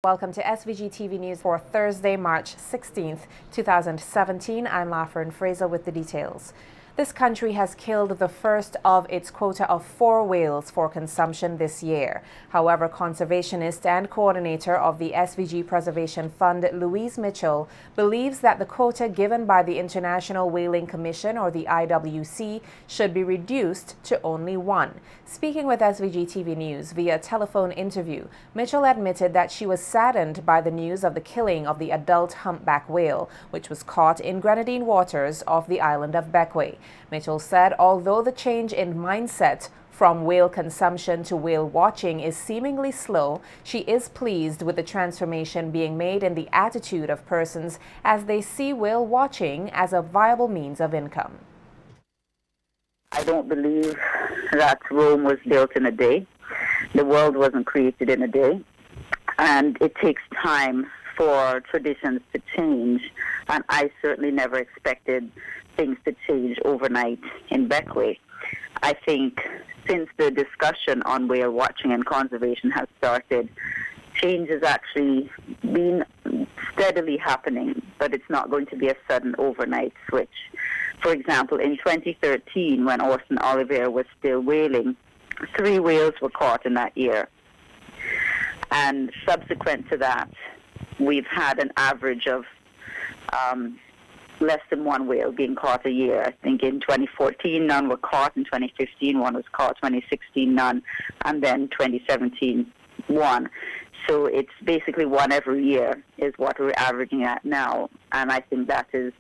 Welcome to SVG-TV News for Thursday, March 16th, 2017. I'm Lafern Fraser with the details. This country has killed the first of its quota of 4 whales for consumption this year. However, conservationist and coordinator of the SVG Preservation Fund, Louise Mitchell, believes that the quota given by the International Whaling Commission, or the IWC, should be reduced to only 1. Speaking with SVG-TV News via telephone interview, Mitchell admitted that she was saddened by the news of the killing of the adult humpback whale, which was caught in grenadine waters off the island of Bequia. Mitchell said although the change in mindset from whale consumption to whale watching is seemingly slow, she is pleased with the transformation being made in the attitude of persons as they see whale watching as a viable means of income. I don't believe that Rome was built in a day. The world wasn't created in a day. And it takes time for traditions to change. And I certainly never expected things to change overnight in Bequia. I think since the discussion on whale watching and conservation has started, change has actually been steadily happening, but it's not going to be a sudden overnight switch. For example, in 2013, when Orson Oliver was still whaling, 3 whales were caught in that year. And subsequent to that, we've had an average of less than 1 whale being caught a year. I think in 2014, none were caught. In 2015, 1 was caught. 2016, none. And then 2017, 1. So it's basically 1 every year is what we're averaging at now. And I think that is,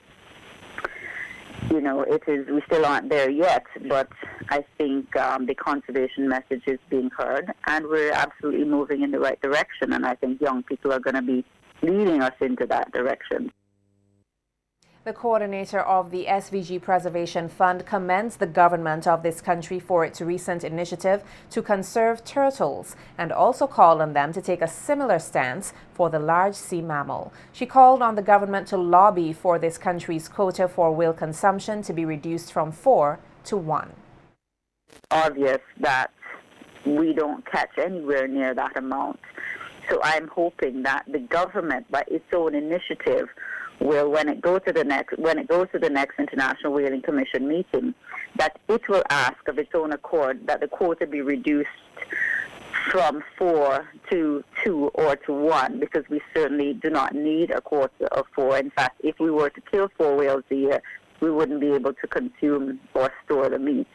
we still aren't there yet, but I think the conservation message is being heard, and we're absolutely moving in the right direction, and I think young people are going to be leading us into that direction. The coordinator of the SVG Preservation Fund commends the government of this country for its recent initiative to conserve turtles and also called on them to take a similar stance for the large sea mammal. She called on the government to lobby for this country's quota for whale consumption to be reduced from 4 to 1. Obvious that we don't catch anywhere near that amount. So I'm hoping that the government, by its own initiative, will, when it goes to the next International Whaling Commission meeting, that it will ask of its own accord that the quota be reduced from 4 to 2 or to 1, because we certainly do not need a quota of 4. In fact, if we were to kill 4 whales a year, we wouldn't be able to consume or store the meat.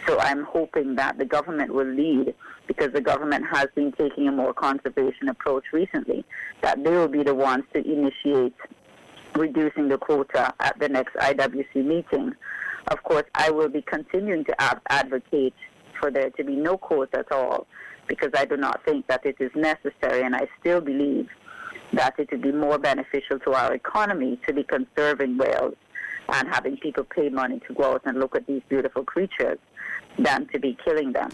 So I'm hoping that the government will lead, because the government has been taking a more conservation approach recently, that they will be the ones to initiate reducing the quota at the next IWC meeting. Of course, I will be continuing to advocate for there to be no quota at all, because I do not think that it is necessary, and I still believe that it would be more beneficial to our economy to be conserving whales and having people pay money to go out and look at these beautiful creatures than to be killing them.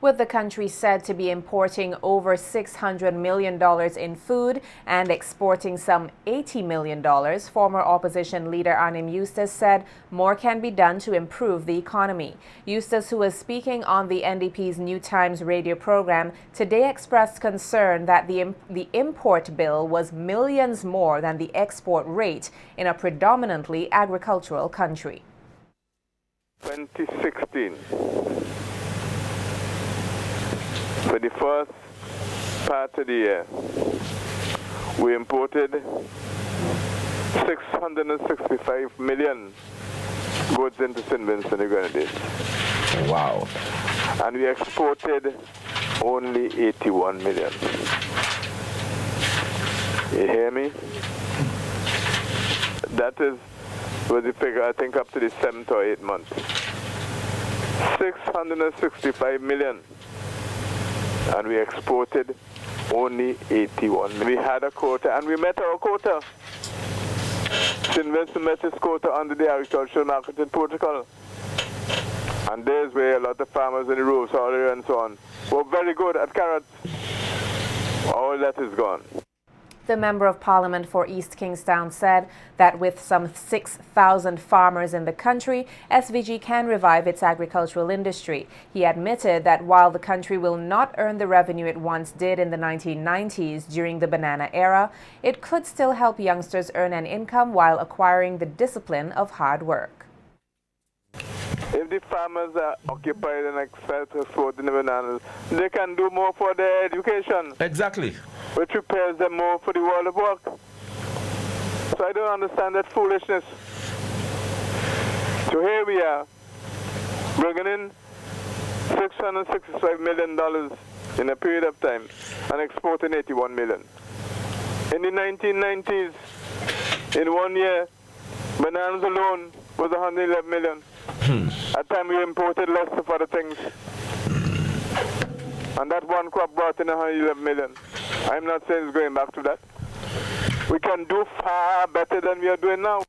With the country said to be importing over $600 million in food and exporting some $80 million, former opposition leader Anim Eustace said more can be done to improve the economy. Eustace, who was speaking on the NDP's New Times radio program, today expressed concern that the import bill was millions more than the export rate in a predominantly agricultural country. 2016. For the first part of the year, we imported 665 million goods into St. Vincent and the Grenadines. Wow. And we exported only 81 million. You hear me? That was the figure, I think, up to the 7th or 8th month. 665 million. And we exported only 81. We had a quota, and we met our quota. St. Vincent met its quota under the Agricultural Marketing Protocol. And there's where a lot of farmers in the roofs area and so on were very good at carrots. All that is gone. The Member of Parliament for East Kingstown said that with some 6,000 farmers in the country, SVG can revive its agricultural industry. He admitted that while the country will not earn the revenue it once did in the 1990s during the banana era, it could still help youngsters earn an income while acquiring the discipline of hard work. If the farmers are occupied and exporting the bananas, they can do more for their education. Exactly. Which prepares them more for the world of work. So I don't understand that foolishness. So here we are, bringing in $665 million in a period of time and exporting $81 million. In the 1990s, in 1 year, bananas alone was $111 million. At the time we imported less of other things. And that one crop brought in $111 million. I'm not saying it's going back to that. We can do far better than we are doing now.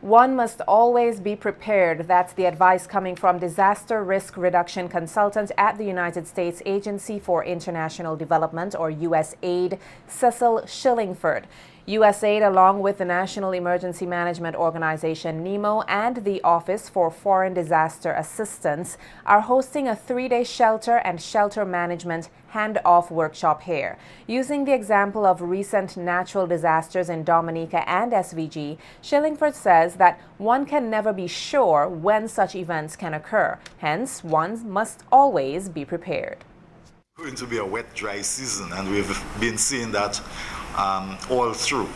One must always be prepared. That's the advice coming from disaster risk reduction consultant at the United States Agency for International Development, or USAID, Cecil Shillingford. USAID, along with the National Emergency Management Organization NEMO and the Office for Foreign Disaster Assistance, are hosting a 3-day shelter and shelter management handoff workshop here. Using the example of recent natural disasters in Dominica and SVG, Shillingford says that one can never be sure when such events can occur. Hence, one must always be prepared. It's going to be a wet, dry season, and we've been seeing that all through.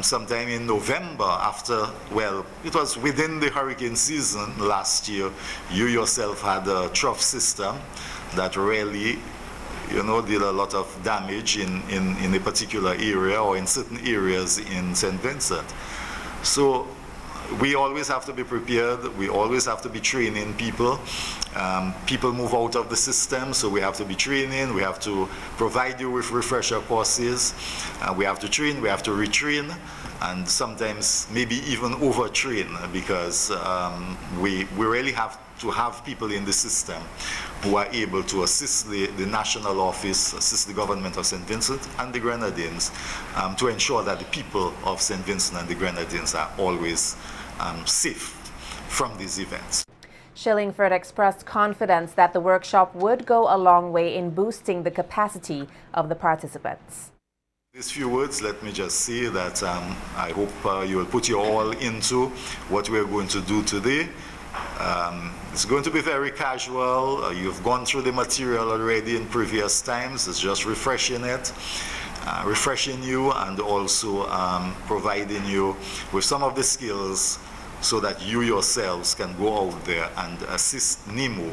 Sometime in November, it was within the hurricane season last year, you yourself had a trough system that really, did a lot of damage in a particular area or in certain areas in St. Vincent. So we always have to be prepared. We always have to be training people. People move out of the system, so we have to be training. We have to provide you with refresher courses. We have to train, we have to retrain, and sometimes maybe even overtrain, because we really have to have people in the system who are able to assist the national office, assist the government of St. Vincent and the Grenadines, to ensure that the people of St. Vincent and the Grenadines are always safe from these events. Shillingford expressed confidence that the workshop would go a long way in boosting the capacity of the participants. These few words, let me just say that I hope you will put your all into what we're going to do today. It's going to be very casual. You've gone through the material already in previous times. It's just refreshing it. Refreshing you, and also providing you with some of the skills so that you yourselves can go out there and assist NEMO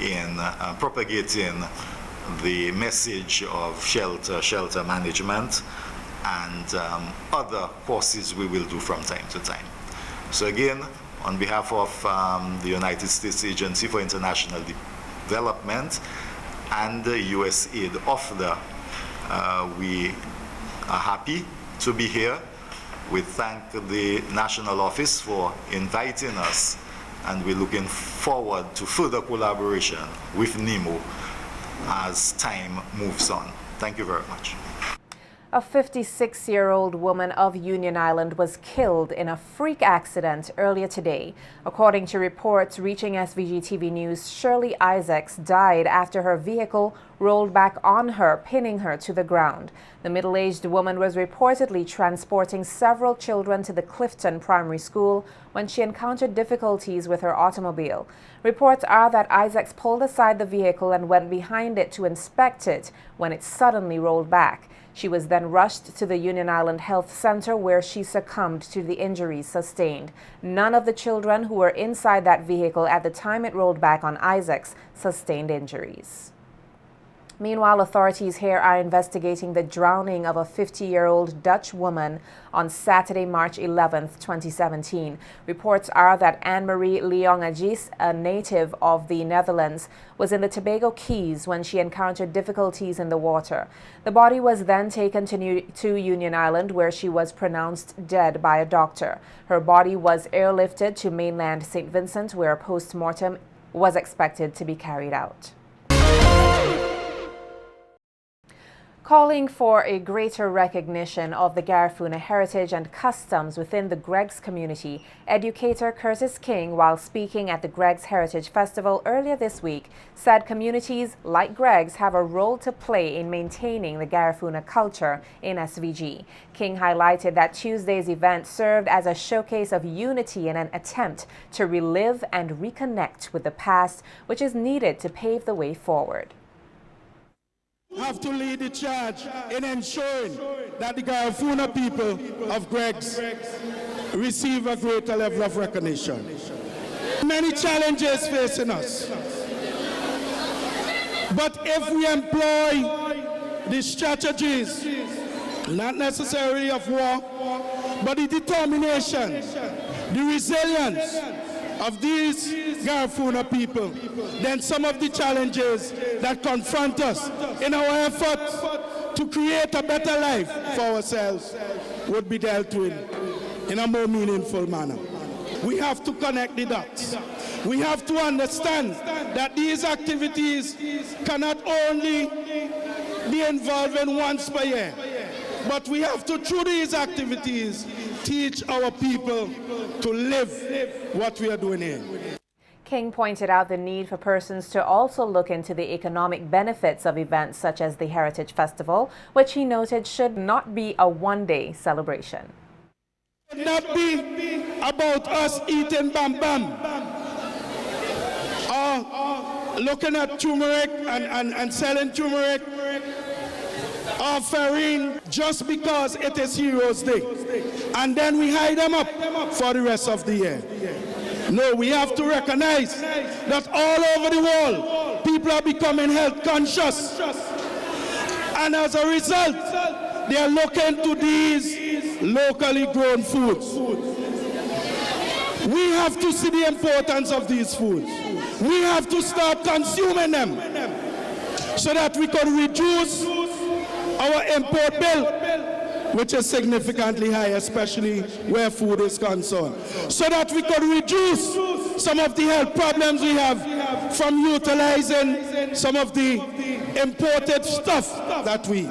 in propagating the message of shelter management, and other courses we will do from time to time. So again, on behalf of the United States Agency for International Development and the USAID OFDA, we are happy to be here. We thank the National Office for inviting us, and we're looking forward to further collaboration with NEMO as time moves on. Thank you very much. A 56-year-old woman of Union Island was killed in a freak accident earlier today. According to reports reaching SVG-TV News, Shirley Isaacs died after her vehicle rolled back on her, pinning her to the ground. The middle-aged woman was reportedly transporting several children to the Clifton Primary School when she encountered difficulties with her automobile. Reports are that Isaacs pulled aside the vehicle and went behind it to inspect it when it suddenly rolled back. She was then rushed to the Union Island Health Center, where she succumbed to the injuries sustained. None of the children who were inside that vehicle at the time it rolled back on Isaacs sustained injuries. Meanwhile, authorities here are investigating the drowning of a 50-year-old Dutch woman on Saturday, March 11, 2017. Reports are that Anne-Marie Leongagis, a native of the Netherlands, was in the Tobago Keys when she encountered difficulties in the water. The body was then taken to Union Island, where she was pronounced dead by a doctor. Her body was airlifted to mainland St. Vincent, where a post-mortem was expected to be carried out. Calling for a greater recognition of the Garifuna heritage and customs within the Greg's community, educator Curtis King, while speaking at the Greg's Heritage Festival earlier this week, said communities like Greg's have a role to play in maintaining the Garifuna culture in SVG. King highlighted that Tuesday's event served as a showcase of unity in an attempt to relive and reconnect with the past, which is needed to pave the way forward. Have to lead the charge in ensuring that the Garifuna people of Greg's receive a greater level of recognition. Many challenges facing us, but if we employ the strategies, not necessarily of war, but the determination, the resilience of these Garifuna people, then some of the challenges that confront us in our effort to create a better life for ourselves would be dealt with in a more meaningful manner. We have to connect the dots. We have to understand that these activities cannot only be involved in once per year, but we have to, through these activities, teach our people to live what we are doing here. King pointed out the need for persons to also look into the economic benefits of events such as the Heritage Festival, which he noted should not be a one-day celebration. It should not be about us eating bam-bam or looking at turmeric and selling turmeric or ferrying just because it is Heroes Day, and then we hide them up for the rest of the year. No, we have to recognize that all over the world, people are becoming health conscious, and as a result, they are looking to these locally grown foods. We have to see the importance of these foods. We have to start consuming them so that we can reduce our import bill, which is significantly high, especially where food is concerned, so that we could reduce some of the health problems we have from utilizing some of the imported stuff that we.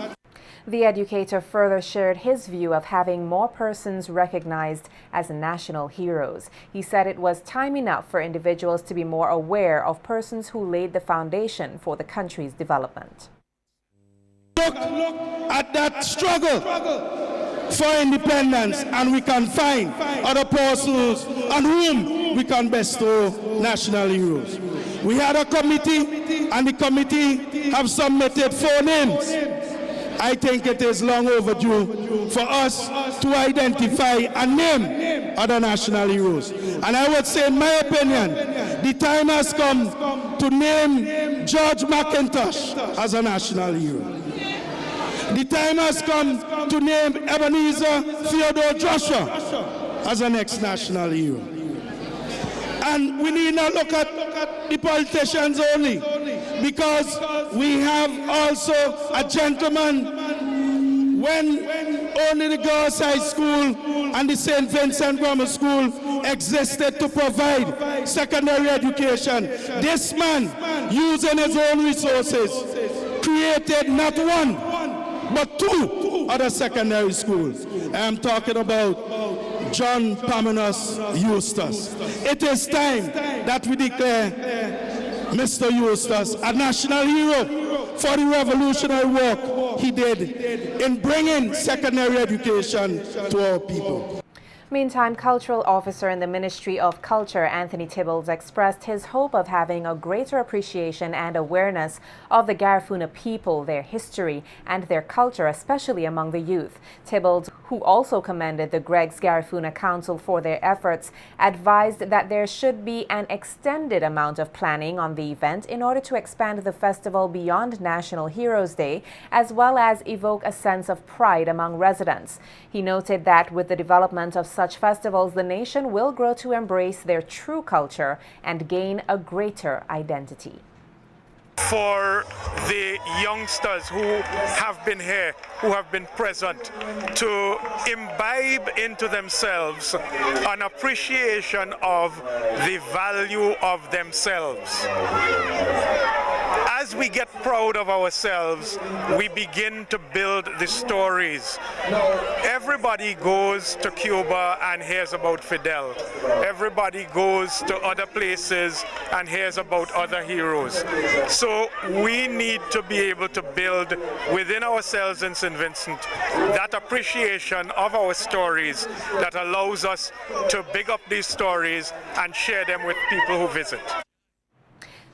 The educator further shared his view of having more persons recognized as national heroes. He said it was time enough for individuals to be more aware of persons who laid the foundation for the country's development. Look at that struggle for independence, and we can find other persons on whom we can bestow national heroes. We had a committee, and the committee have submitted 4 names. I think it is long overdue for us to identify and name other national heroes. And I would say, in my opinion, the time has come to name George McIntosh as a national hero. The time has come to name Ebenezer Theodore Joshua as the next national hero. And we need not look at the politicians only, because we have also a gentleman when only the Girls' High School and the St. Vincent Grammar School existed to provide secondary education. This man, using his own resources, created not one, but 2 other secondary schools. I'm talking about John Pamenos Eustace. It is time that we declare Mr. Eustace a national hero for the revolutionary work he did in bringing secondary education to our people. Meantime, Cultural Officer in the Ministry of Culture, Anthony Tibbles, expressed his hope of having a greater appreciation and awareness of the Garifuna people, their history, and their culture, especially among the youth. Tibbles, who also commended the Greg's Garifuna Council for their efforts, advised that there should be an extended amount of planning on the event in order to expand the festival beyond National Heroes Day, as well as evoke a sense of pride among residents. He noted that with the development of such festivals, the nation will grow to embrace their true culture and gain a greater identity. For the youngsters who have been here, who have been present, to imbibe into themselves an appreciation of the value of themselves. as we get proud of ourselves, we begin to build the stories. Everybody goes to Cuba and hears about Fidel. Everybody goes to other places and hears about other heroes. So we need to be able to build within ourselves in St. Vincent that appreciation of our stories that allows us to big up these stories and share them with people who visit.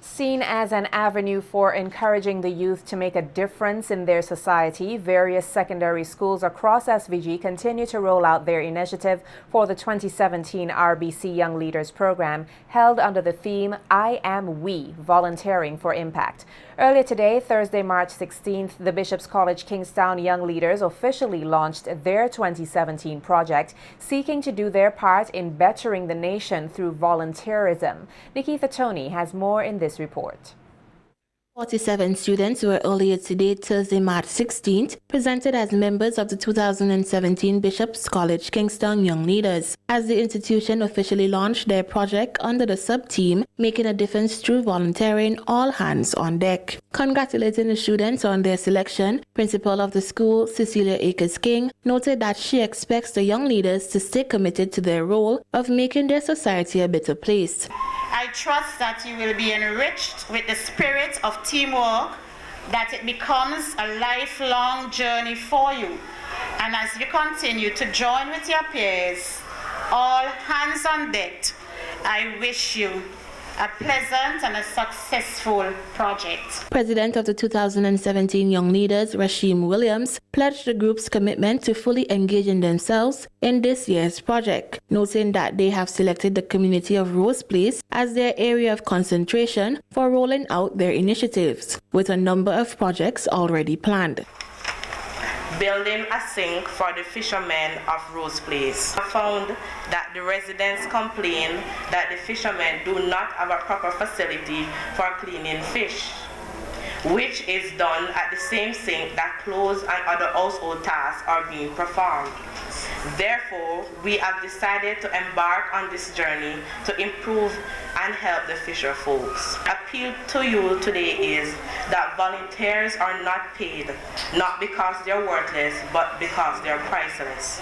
Seen as an avenue for encouraging the youth to make a difference in their society, various secondary schools across SVG continue to roll out their initiative for the 2017 RBC Young Leaders Program, held under the theme I Am We, Volunteering for Impact. Earlier today, Thursday, March 16th, the Bishop's College Kingstown Young Leaders officially launched their 2017 project, seeking to do their part in bettering the nation through volunteerism. Nikita Tony has more in this report. 47 students were earlier today, Thursday, March 16th, presented as members of the 2017 Bishop's College Kingstown Young Leaders, as the institution officially launched their project under the sub-team Making a Difference Through Volunteering, All Hands on Deck. Congratulating the students on their selection, Principal of the school, Cecilia Akers-King, noted that she expects the young leaders to stay committed to their role of making their society a better place. I trust that you will be enriched with the spirit of teamwork, that it becomes a lifelong journey for you. And as you continue to join with your peers, all hands on deck, I wish you a pleasant and a successful project. President of the 2017 Young Leaders, Rashim Williams, pledged the group's commitment to fully engaging themselves in this year's project, noting that they have selected the community of Rose Place as their area of concentration for rolling out their initiatives, with a number of projects already planned. Building a sink for the fishermen of Rose Place. I found that the residents complain that the fishermen do not have a proper facility for cleaning fish, which is done at the same sink that clothes and other household tasks are being performed. Therefore, we have decided to embark on this journey to improve and help the fisher folks. Appeal to you today is that volunteers are not paid, not because they're worthless, but because they're priceless.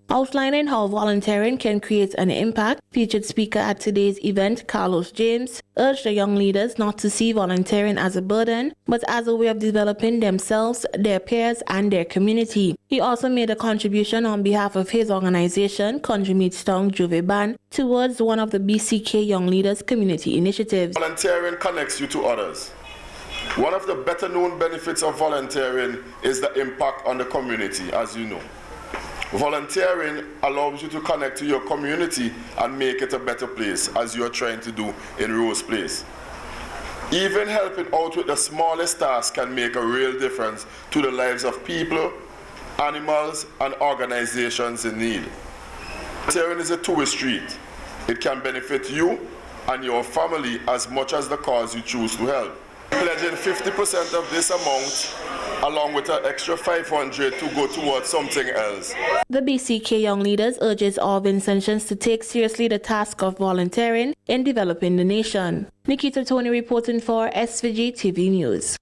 Outlining how volunteering can create an impact, featured speaker at today's event, Carlos James, urged the young leaders not to see volunteering as a burden, but as a way of developing themselves, their peers, and their community. He also made a contribution on behalf of his organization, Contribute Strong Juve Band, towards one of the BCK Young Leaders community initiatives. Volunteering connects you to others. One of the better known benefits of volunteering is the impact on the community, as you know. Volunteering allows you to connect to your community and make it a better place, as you are trying to do in Rose Place. Even helping out with the smallest task can make a real difference to the lives of people, animals, and organizations in need. Volunteering is a two-way street. It can benefit you and your family as much as the cause you choose to help. Pledging 50% of this amount, along with an extra 500 to go towards something else. The BCK Young Leaders urges all Vincentians to take seriously the task of volunteering in developing the nation. Nikita Tony reporting for SVG-TV News.